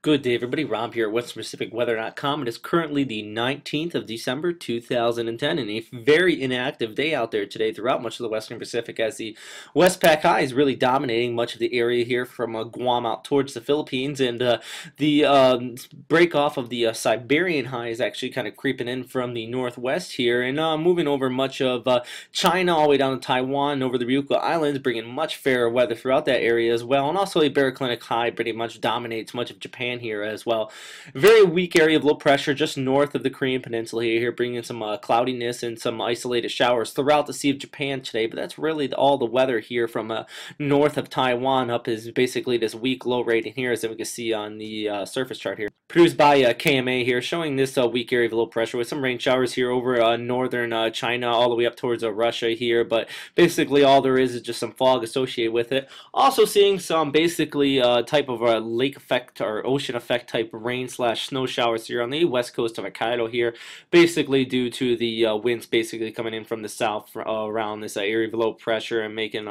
Good day, everybody. Rob here at WesternPacificWeather.com. It is currently the 19th of December, 2010, and a very inactive day out there today throughout much of the Western Pacific as the Westpac high is really dominating much of the area here from Guam out towards the Philippines, and the break off of the Siberian high is actually kind of creeping in from the northwest here and moving over much of China all the way down to Taiwan over the Ryukyu Islands, bringing much fairer weather throughout that area as well, and also a baroclinic high pretty much dominates much of Japan here as well. Very weak area of low pressure just north of the Korean Peninsula here, bringing some cloudiness and some isolated showers throughout the Sea of Japan today, but that's really all the weather here from north of Taiwan up is basically this weak low rating here, as we can see on the surface chart here. Produced by KMA here, showing this weak area of low pressure with some rain showers here over northern China all the way up towards Russia here, but basically all there is just some fog associated with it. Also seeing some basically type of lake effect or ocean effect type rain slash snow showers here on the west coast of Hokkaido here, basically due to the winds basically coming in from the south around this area of low pressure and making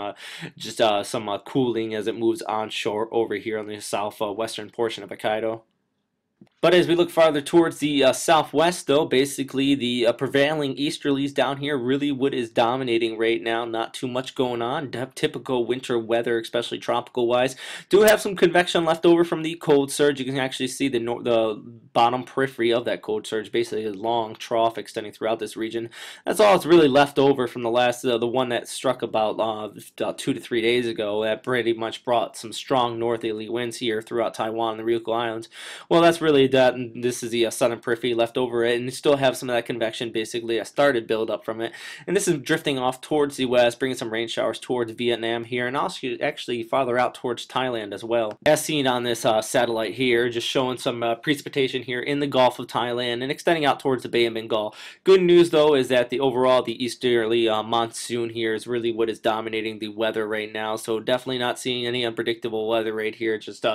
just some cooling as it moves onshore over here on the southwestern portion of Hokkaido. But as we look farther towards the southwest, though, basically the prevailing easterlies down here really what is dominating right now. Not too much going on. Typical winter weather, especially tropical-wise. Do have some convection left over from the cold surge. You can actually see the bottom periphery of that cold surge, basically a long trough extending throughout this region. That's all that's really left over from the last, the one that struck about 2 to 3 days ago. That pretty much brought some strong northerly winds here throughout Taiwan and the Ryukyu Islands. Well, that's really that, and this is the southern periphery left over it, and you still have some of that convection, basically a started build up from it, and this is drifting off towards the west, bringing some rain showers towards Vietnam here, and also actually farther out towards Thailand as well, as seen on this satellite here, just showing some precipitation here in the Gulf of Thailand and extending out towards the Bay of Bengal. Good news though is that the easterly monsoon here is really what is dominating the weather right now, so definitely not seeing any unpredictable weather right here, just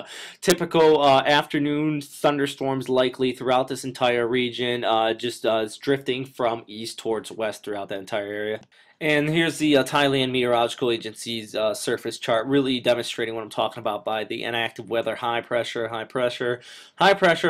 typical afternoon thunderstorms likely throughout this entire region, just drifting from east towards west throughout that entire area. And here's the Thailand Meteorological Agency's surface chart, really demonstrating what I'm talking about by the inactive weather, high pressure,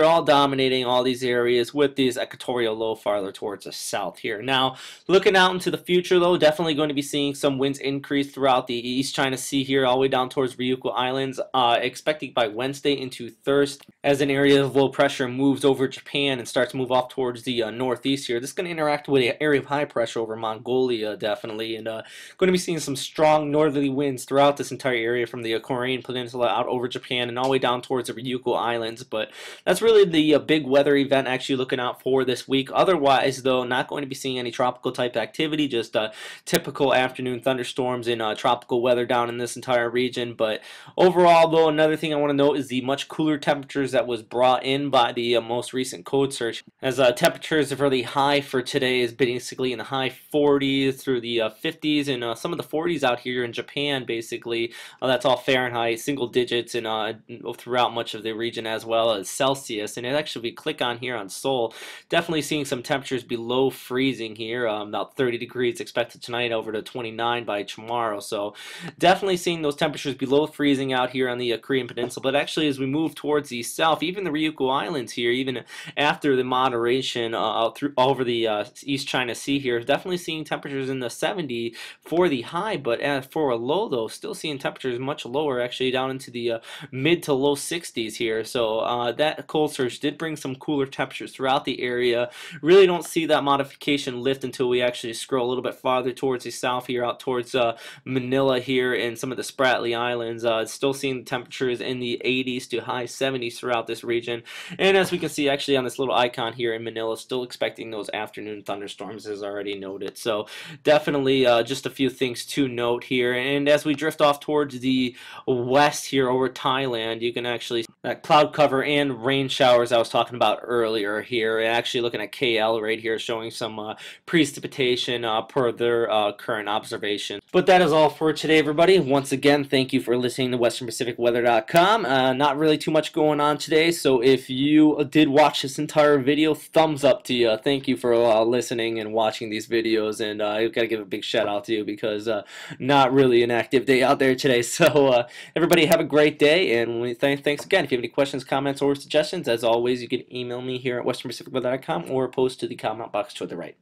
all dominating all these areas with these equatorial low farther towards the south here. Now, looking out into the future, though, definitely going to be seeing some winds increase throughout the East China Sea here, all the way down towards Ryukyu Islands, expecting by Wednesday into Thursday, as an area of low pressure moves over Japan and starts to move off towards the northeast here. This is going to interact with an area of high pressure over Mongolia, definitely, and going to be seeing some strong northerly winds throughout this entire area from the Korean Peninsula out over Japan and all the way down towards the Ryukyu Islands. But that's really the big weather event actually looking out for this week. Otherwise, though, not going to be seeing any tropical type activity, just typical afternoon thunderstorms and tropical weather down in this entire region. But overall, though, another thing I want to note is the much cooler temperatures that was brought in by the most recent code search, as temperatures are really high for today, is basically in the high 40s through the 50s and some of the 40s out here in Japan, basically. That's all Fahrenheit, single digits, and throughout much of the region, as well as Celsius. And it actually, we click on here on Seoul, definitely seeing some temperatures below freezing here, about 30 degrees expected tonight, over to 29 by tomorrow. So definitely seeing those temperatures below freezing out here on the Korean Peninsula. But actually, as we move towards the south, even the Ryukyu Islands here, even after the moderation through over the East China Sea here, definitely seeing temperatures in the 70 for the high, but for a low, though, still seeing temperatures much lower, actually down into the mid to low 60s here. So that cold surge did bring some cooler temperatures throughout the area. Really don't see that modification lift until we actually scroll a little bit farther towards the south here, out towards Manila here and some of the Spratly Islands. Still seeing temperatures in the 80s to high 70s throughout this region. And as we can see actually on this little icon here in Manila, still expecting those afternoon thunderstorms as already noted. So definitely just a few things to note here. And as we drift off towards the west here over Thailand, you can actually see that cloud cover and rain showers I was talking about earlier here. And actually looking at KL right here, showing some precipitation per their current observation. But that is all for today, everybody. Once again, thank you for listening to WesternPacificWeather.com. Not really too much going on today, so if you did watch this entire video, thumbs up to you. Thank you for listening and watching these videos, and I've got to give a big shout out to you because not really an active day out there today. So everybody have a great day, and thanks again. If you you have any questions, comments, or suggestions, as always, you can email me here at westernpacificweather.com or post to the comment box to the right.